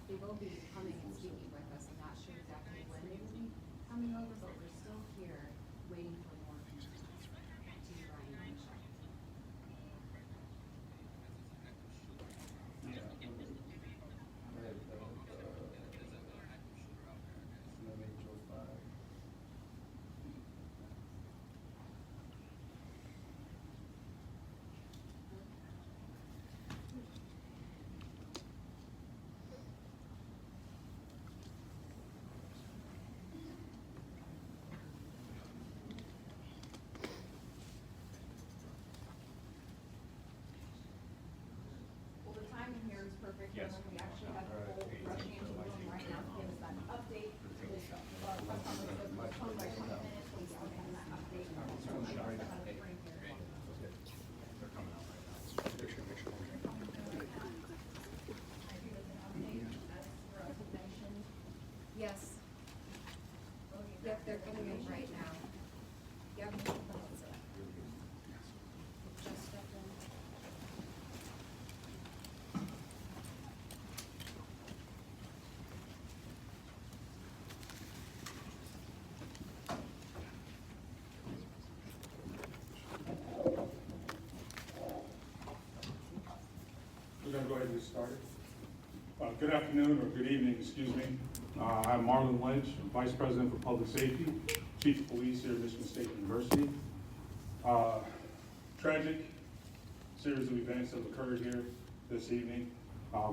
They will be coming and speaking with us. I'm not sure exactly when they will be coming over, but we're still here waiting for more to Ryan and Michelle. Here is perfect. Yes. We actually have a whole rushing into the room right now to give us that update. This press conference was postponed by 20 minutes. We still have that update. They're coming out right now. Yes. Yep, they're coming in right now. Yep. Just stepped in. We're going to go ahead and get started. Good afternoon, or good evening, excuse me. I'm Marlon Lynch, Vice President for Public Safety, Chief of Police here at Michigan State University. Tragic series of events have occurred here this evening.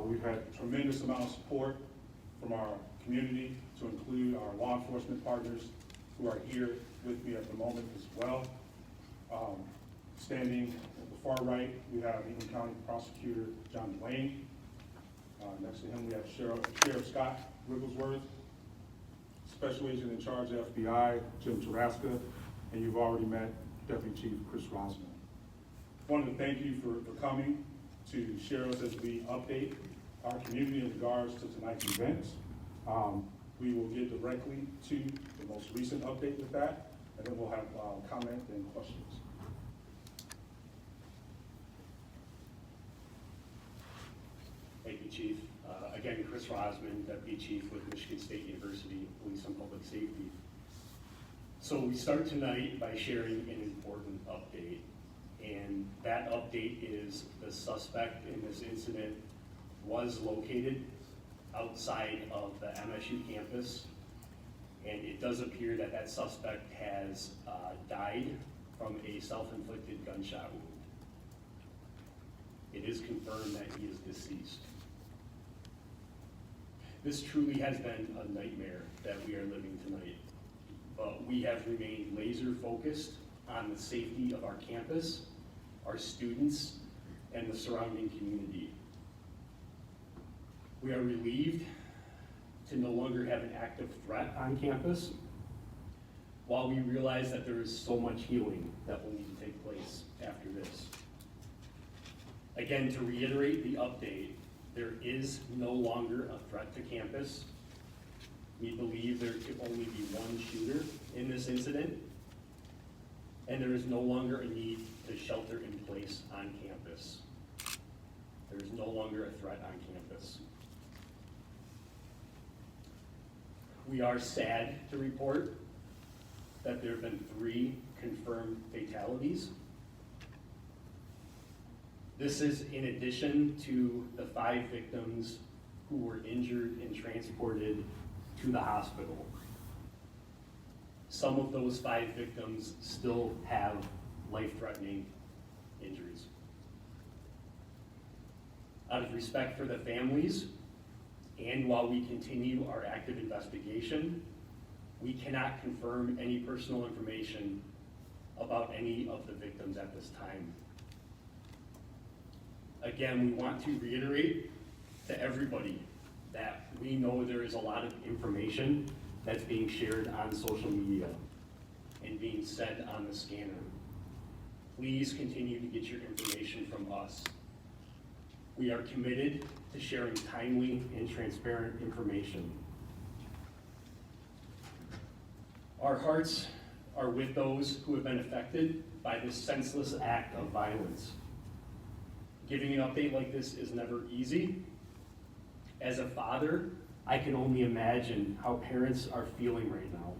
We've had tremendous amount of support from our community, to include our law enforcement partners who are here with me at the moment as well. Standing at the far right, we have Eaton County Prosecutor John Lane. Next to him, we have Sheriff Scott Wigglesworth, Special Agent in Charge of FBI, Jim Taraska, and you've already met Deputy Chief Chris Rosman. Wanted to thank you for coming to share us as we update our community in regards to tonight's events. We will get directly to the most recent update with that, and then we'll have comment and questions. Thank you, Chief. Again, Chris Rosman, Deputy Chief with Michigan State University Police and Public Safety. So we start tonight by sharing an important update. And that update is the suspect in this incident was located outside of the MSU campus. And it does appear that that suspect has died from a self-inflicted gunshot wound. It is confirmed that he is deceased. This truly has been a nightmare that we are living tonight, but we have remained laser focused on the safety of our campus, our students, and the surrounding community. We are relieved to no longer have an active threat on campus, while we realize that there is so much healing that will need to take place after this. Again, to reiterate the update, there is no longer a threat to campus. We believe there could only be one shooter in this incident, and there is no longer a need to shelter in place on campus. There is no longer a threat on campus. We are sad to report that there have been 3 confirmed fatalities. This is in addition to the 5 victims who were injured and transported to the hospital. Some of those 5 victims still have life-threatening injuries. Out of respect for the families, and while we continue our active investigation, we cannot confirm any personal information about any of the victims at this time. Again, we want to reiterate to everybody that we know there is a lot of information that's being shared on social media and being said on the scanner. Please continue to get your information from us. We are committed to sharing timely and transparent information. Our hearts are with those who have been affected by this senseless act of violence. Giving an update like this is never easy. As a father, I can only imagine how parents are feeling right now.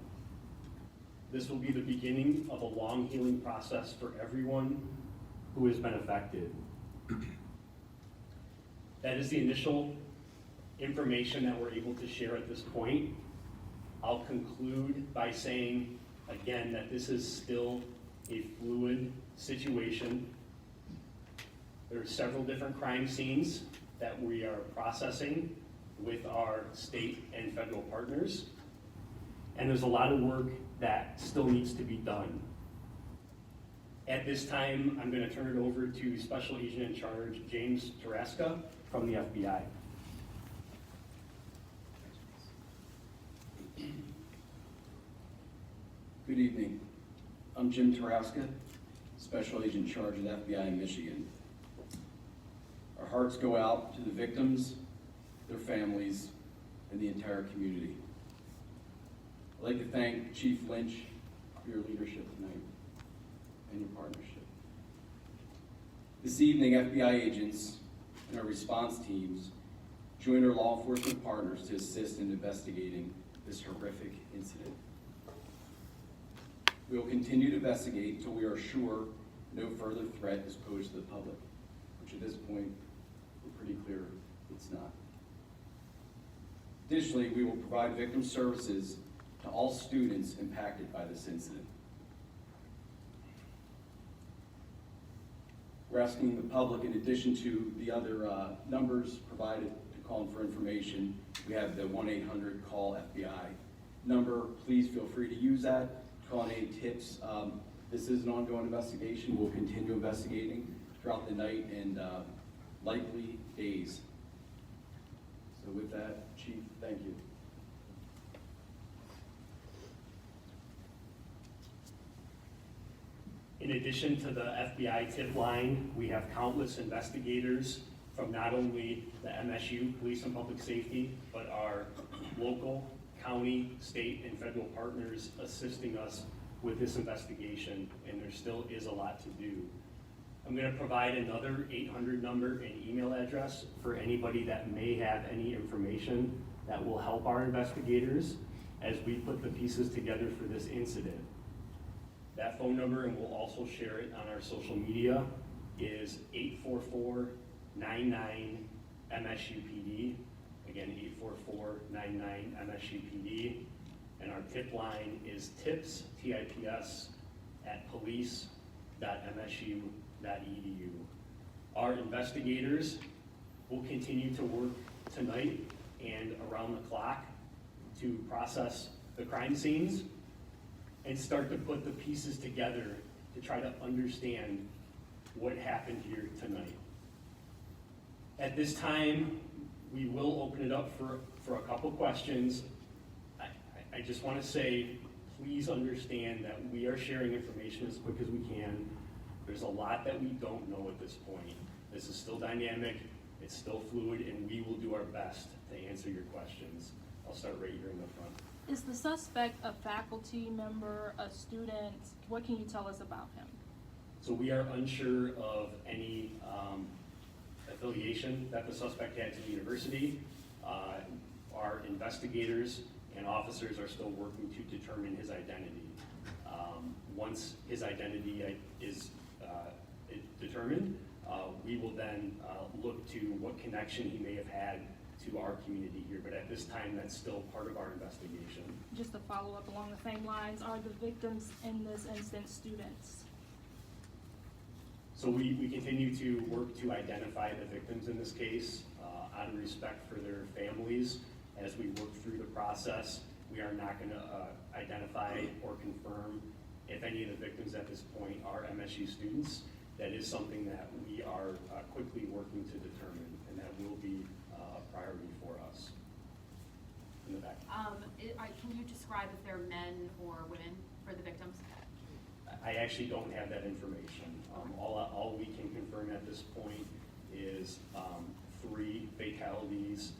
This will be the beginning of a long healing process for everyone who has been affected. That is the initial information that we're able to share at this point. I'll conclude by saying, again, that this is still a fluid situation. There are several different crime scenes that we are processing with our state and federal partners. And there's a lot of work that still needs to be done. At this time, I'm going to turn it over to Special Agent in Charge, James Taraska from the FBI. Good evening. I'm Jim Taraska, Special Agent in Charge of the FBI in Michigan. Our hearts go out to the victims, their families, and the entire community. I'd like to thank Chief Lynch for your leadership tonight and your partnership. This evening, FBI agents and our response teams join our law enforcement partners to assist in investigating this horrific incident. We will continue to investigate until we are sure no further threat is posed to the public, which at this point, we're pretty clear it's not. Additionally, we will provide victim services to all students impacted by this incident. We're asking the public, in addition to the other numbers provided to call in for information, we have the 1-800-CALL-FBI number. Please feel free to use that. Call in any tips. This is an ongoing investigation. We'll continue investigating throughout the night and likely days. So with that, Chief, thank you. In addition to the FBI tip line, we have countless investigators from not only the MSU Police and Public Safety, but our local, county, state, and federal partners assisting us with this investigation, and there still is a lot to do. I'm going to provide another 800 number and email address for anybody that may have any information that will help our investigators as we put the pieces together for this incident. That phone number, and we'll also share it on our social media, is 844-99-MSUPD. Again, 844-99-MSUPD. And our tip line is tips, T-I-P-S, @police.msu.edu. Our investigators will continue to work tonight and around the clock to process the crime scenes and start to put the pieces together to try to understand what happened here tonight. At this time, we will open it up for a couple questions. I just want to say, please understand that we are sharing information as quick as we can. There's a lot that we don't know at this point. This is still dynamic, it's still fluid, and we will do our best to answer your questions. I'll start right here in the front. Is the suspect a faculty member, a student? What can you tell us about him? So we are unsure of any affiliation that the suspect had to the university. Our investigators and officers are still working to determine his identity. Once his identity is determined, we will then look to what connection he may have had to our community here, but at this time, that's still part of our investigation. Just to follow up along the same lines, are the victims in this instance students? So we continue to work to identify the victims in this case, out of respect for their families. As we work through the process, we are not going to identify or confirm if any of the victims at this point are MSU students. That is something that we are quickly working to determine, and that will be a priority for us. In the back. Can you describe if they're men or women for the victims? I actually don't have that information. All we can confirm at this point is 3 fatalities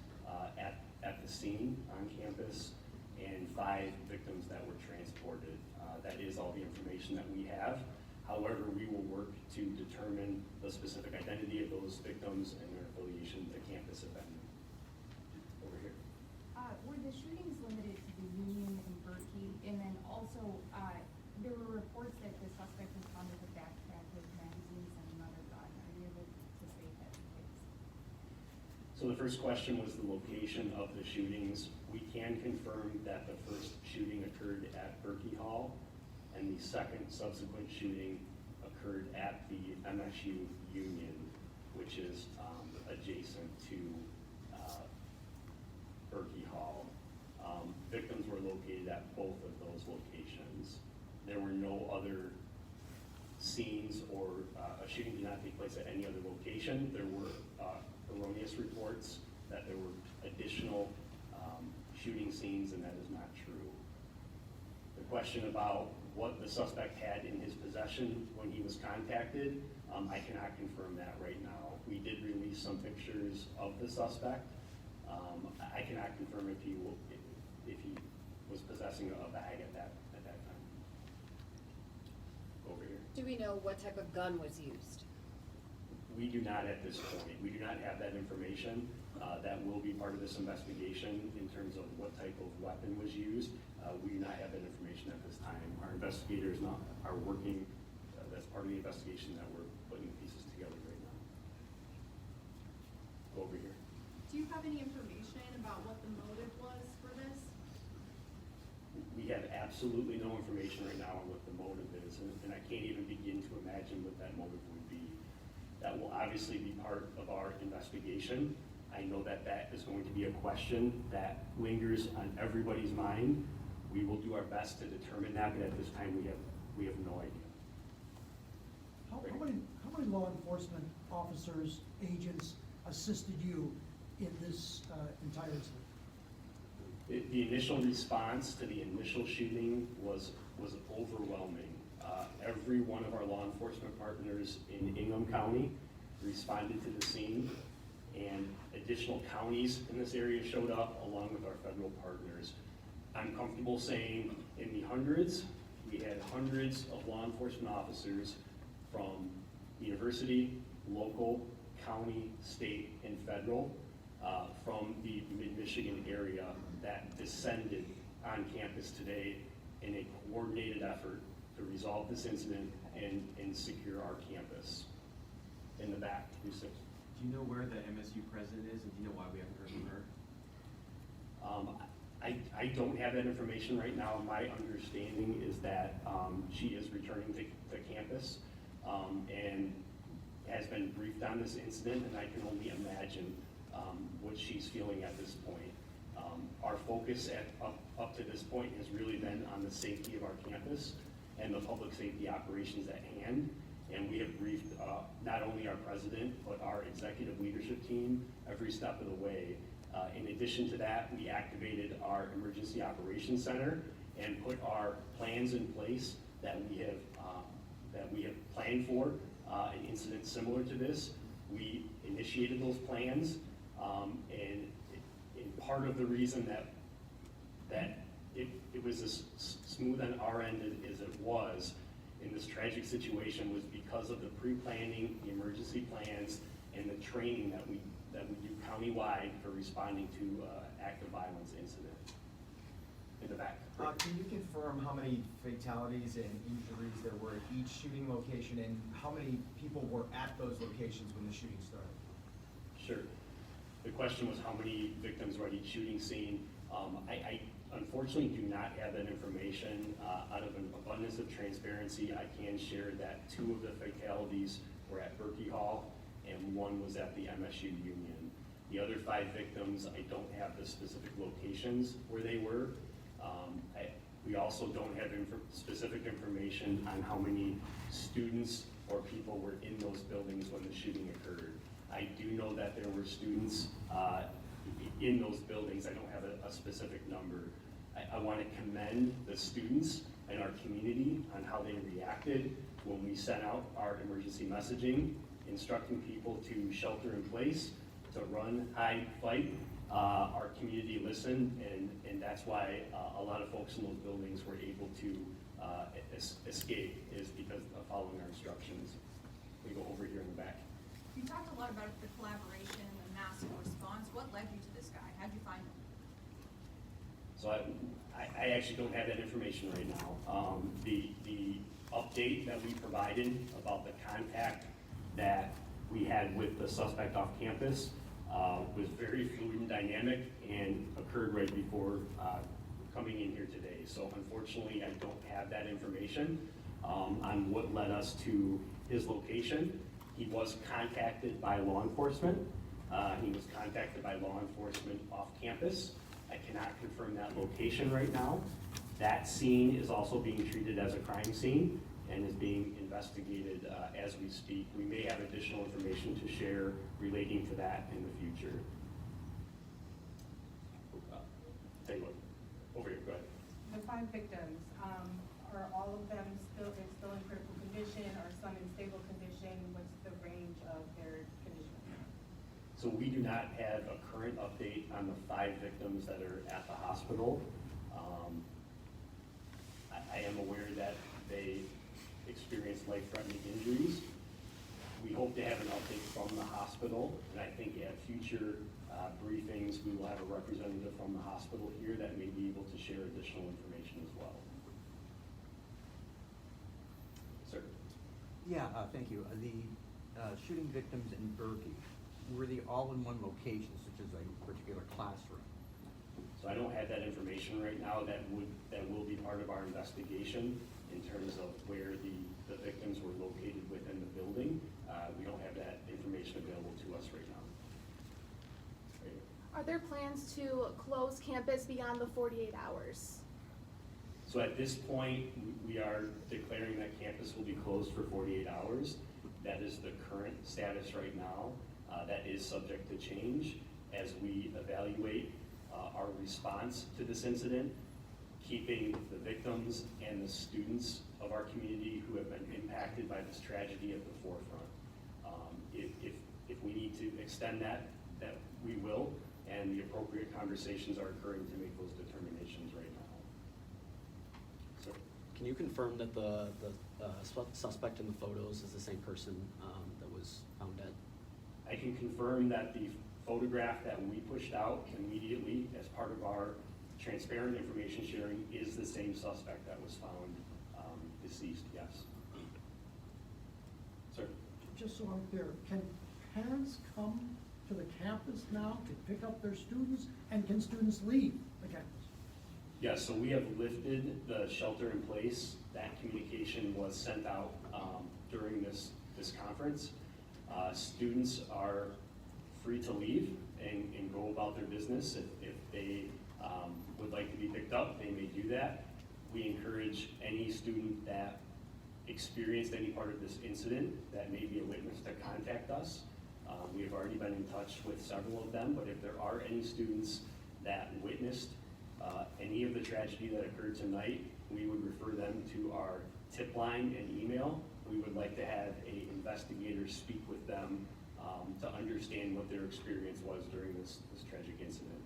at the scene on campus and 5 victims that were transported. That is all the information that we have. However, we will work to determine the specific identity of those victims and their affiliation to campus, if any. Over here. Were the shootings limited to the Union and Berkey? And then also, there were reports that the suspect was found with a backpack with magazines and another gun. Are you able to state that, please? So the first question was the location of the shootings. We can confirm that the first shooting occurred at Berkey Hall, and the second subsequent shooting occurred at the MSU Union, which is adjacent to Berkey Hall. Victims were located at both of those locations. There were no other scenes or a shooting did not take place at any other location. There were erroneous reports that there were additional shooting scenes, and that is not true. The question about what the suspect had in his possession when he was contacted, I cannot confirm that right now. We did release some pictures of the suspect. I cannot confirm if he was possessing a bag at that time. Over here. Do we know what type of gun was used? We do not at this point. We do not have that information. That will be part of this investigation in terms of what type of weapon was used. We do not have that information at this time. Our investigators are working, that's part of the investigation that we're putting the pieces together right now. Go over here. Do you have any information about what the motive was for this? We have absolutely no information right now on what the motive is, and I can't even begin to imagine what that motive would be. That will obviously be part of our investigation. I know that that is going to be a question that lingers on everybody's mind. We will do our best to determine that, but at this time we have no idea. How many law enforcement officers, agents assisted you in this entire incident? The initial response to the initial shooting was overwhelming. Every one of our law enforcement partners in Ingham County responded to the scene, and additional counties in this area showed up along with our federal partners. I'm comfortable saying in the hundreds. We had hundreds of law enforcement officers from university, local, county, state, and federal from the mid-Michigan area that descended on campus today in a coordinated effort to resolve this incident and secure our campus. In the back, 26. Do you know where the MSU president is, and do you know why we haven't heard from her? I don't have that information right now. My understanding is that she is returning to campus and has been briefed on this incident, and I can only imagine what she's feeling at this point. Our focus up to this point has really been on the safety of our campus and the public safety operations at hand. And we have briefed not only our president, but our executive leadership team every step of the way. In addition to that, we activated our emergency operations center and put our plans in place that we have planned for an incident similar to this. We initiated those plans, and part of the reason that it was as smooth on our end as it was in this tragic situation was because of the pre-planning, the emergency plans, and the training that we do countywide for responding to active violence incident. In the back. Can you confirm how many fatalities and injuries there were at each shooting location, and how many people were at those locations when the shooting started? Sure. The question was how many victims were at each shooting scene. I unfortunately do not have that information. Out of an abundance of transparency, I can share that 2 of the fatalities were at Berkey Hall and 1 was at the MSU Union. The other 5 victims, I don't have the specific locations where they were. We also don't have specific information on how many students or people were in those buildings when the shooting occurred. I do know that there were students in those buildings. I don't have a specific number. I want to commend the students and our community on how they reacted when we sent out our emergency messaging, instructing people to shelter in place, to run, hide, fight. Our community listened, and that's why a lot of folks in those buildings were able to escape, is because of following our instructions. We go over here in the back. You talked a lot about the collaboration and the massive response. What led you to this guy? How'd you find him? So I actually don't have that information right now. The update that we provided about the contact that we had with the suspect off campus was very fluid and dynamic and occurred right before coming in here today. So unfortunately, I don't have that information on what led us to his location. He was contacted by law enforcement. He was contacted by law enforcement off campus. I cannot confirm that location right now. That scene is also being treated as a crime scene and is being investigated as we speak. We may have additional information to share relating to that in the future. Take a look. Over here, go ahead. The 5 victims, are all of them still in critical condition, or some in stable condition? What's the range of their condition? So we do not have a current update on the 5 victims that are at the hospital. I am aware that they experienced life-threatening injuries. We hope to have an update from the hospital, and I think at future briefings, we will have a representative from the hospital here that may be able to share additional information as well. Sir? Yeah, thank you. The shooting victims in Berkey, were they all in one location, such as a particular classroom? So I don't have that information right now. That will be part of our investigation in terms of where the victims were located within the building. We don't have that information available to us right now. Are there plans to close campus beyond the 48 hours? So at this point, we are declaring that campus will be closed for 48 hours. That is the current status right now. That is subject to change as we evaluate our response to this incident, keeping the victims and the students of our community who have been impacted by this tragedy at the forefront. If we need to extend that we will, and the appropriate conversations are occurring to make those determinations right now. So, Can you confirm that the suspect in the photos is the same person that was found dead? I can confirm that the photograph that we pushed out immediately as part of our transparent information sharing is the same suspect that was found deceased, yes. Sir? Just so I'm clear, can parents come to the campus now to pick up their students, and can students leave the campus? Yes, so we have lifted the shelter in place. That communication was sent out during this conference. Students are free to leave and go about their business. If they would like to be picked up, they may do that. We encourage any student that experienced any part of this incident that may be a witness to contact us. We have already been in touch with several of them, but if there are any students that witnessed any of the tragedy that occurred tonight, we would refer them to our tip line and email. We would like to have an investigator speak with them to understand what their experience was during this tragic incident.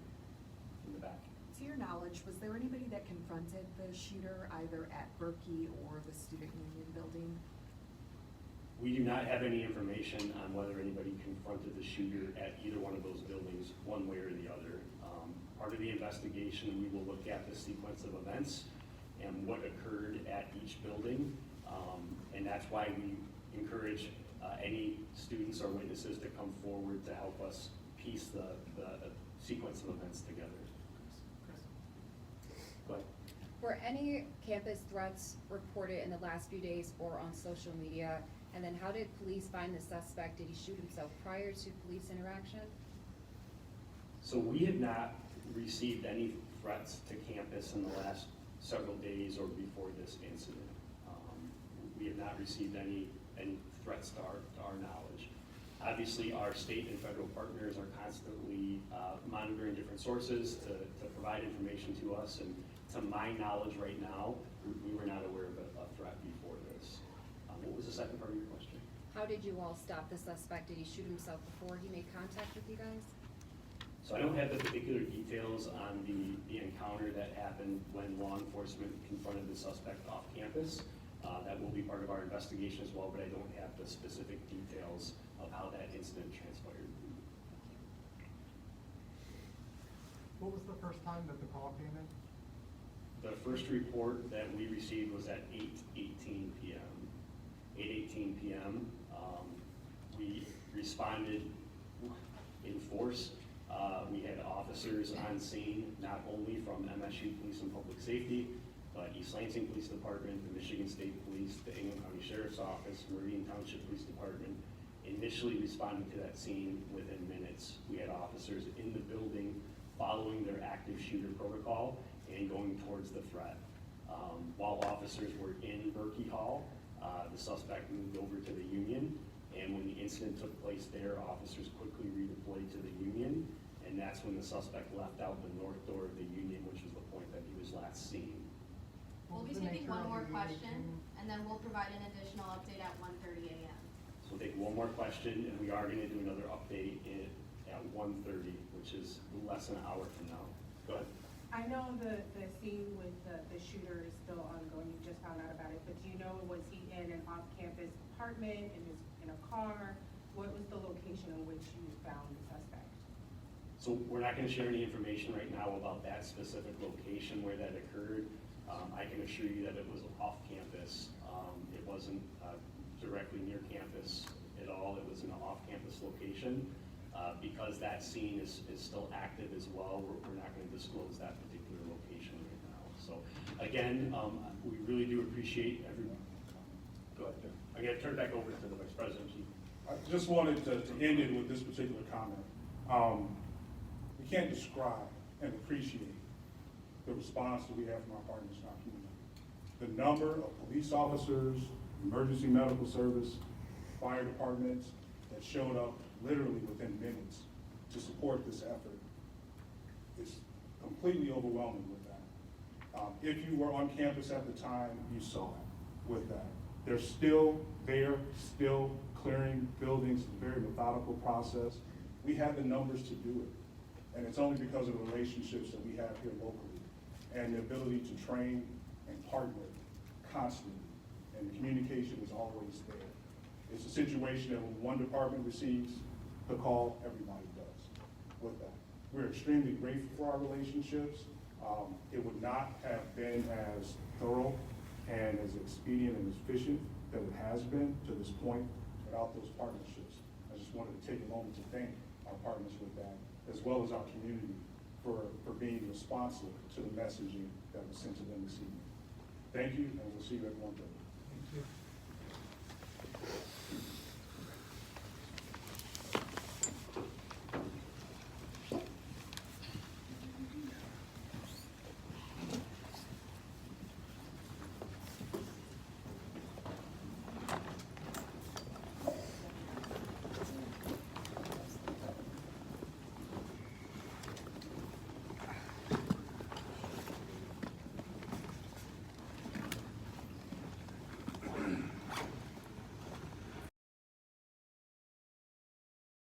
In the back. To your knowledge, was there anybody that confronted the shooter either at Berkey or the Student Union building? We do not have any information on whether anybody confronted the shooter at either one of those buildings, one way or the other. Part of the investigation, we will look at the sequence of events and what occurred at each building. And that's why we encourage any students or witnesses to come forward to help us piece the sequence of events together. Go ahead. Were any campus threats reported in the last few days or on social media? And then how did police find the suspect? Did he shoot himself prior to police interaction? So we have not received any threats to campus in the last several days or before this incident. We have not received any threats to our knowledge. Obviously, our state and federal partners are constantly monitoring different sources to provide information to us, and to my knowledge right now, we were not aware of a threat before this. What was the second part of your question? How did you all stop the suspect? Did he shoot himself before he made contact with you guys? So I don't have the particular details on the encounter that happened when law enforcement confronted the suspect off campus. That will be part of our investigation as well, but I don't have the specific details of how that incident transpired. What was the first time that the call came in? The first report that we received was at 8:18 p.m. 8:18 p.m. We responded in force. We had officers on scene, not only from MSU Police and Public Safety, but East Lansing Police Department, the Michigan State Police, the Ingham County Sheriff's Office, Meridian Township Police Department, initially responding to that scene within minutes. We had officers in the building following their active shooter protocol and going towards the threat. While officers were in Berkey Hall, the suspect moved over to the Union, and when the incident took place there, officers quickly redeployed to the Union, and that's when the suspect left out the north door of the Union, which was the point that he was last seen. What We'll was be the taking nature one of more the question, meeting? and then we'll provide an additional update at 1:30 a.m. So we'll take one more question, and we are gonna do another update at 1:30, which is less than an hour from now. Go ahead. I know the scene with the shooter is still ongoing, you just found out about it, but do you know, was he in an off-campus apartment, in a car? What was the location in which you found the suspect? So we're not gonna share any information right now about that specific location where that occurred. I can assure you that it was off campus. It wasn't directly near campus at all. It was in an off-campus location. Because that scene is still active as well, we're not gonna disclose that particular location right now. So again, we really do appreciate everyone. Go ahead. I'm gonna turn it back over to the Vice President. I just wanted to end it with this particular comment. We can't describe and appreciate the response that we have from our partners in our community. The number of police officers, emergency medical service, fire departments that showed up literally within minutes to support this effort is completely overwhelming with that. If you were on campus at the time, you saw it with that. They're still there, still clearing buildings, a very methodical process. We have the numbers to do it, and it's only because of the relationships that we have here locally and the ability to train and partner constantly, and the communication is always there. It's a situation that when one department receives the call, everybody does with that. We're extremely grateful for our relationships. It would not have been as thorough and as expedient and efficient that it has been to this point without those partnerships. I just wanted to take a moment to thank our partners with that, as well as our community for being responsive to the messaging that was sent to them this evening. Thank you, and we'll see you at 1:30.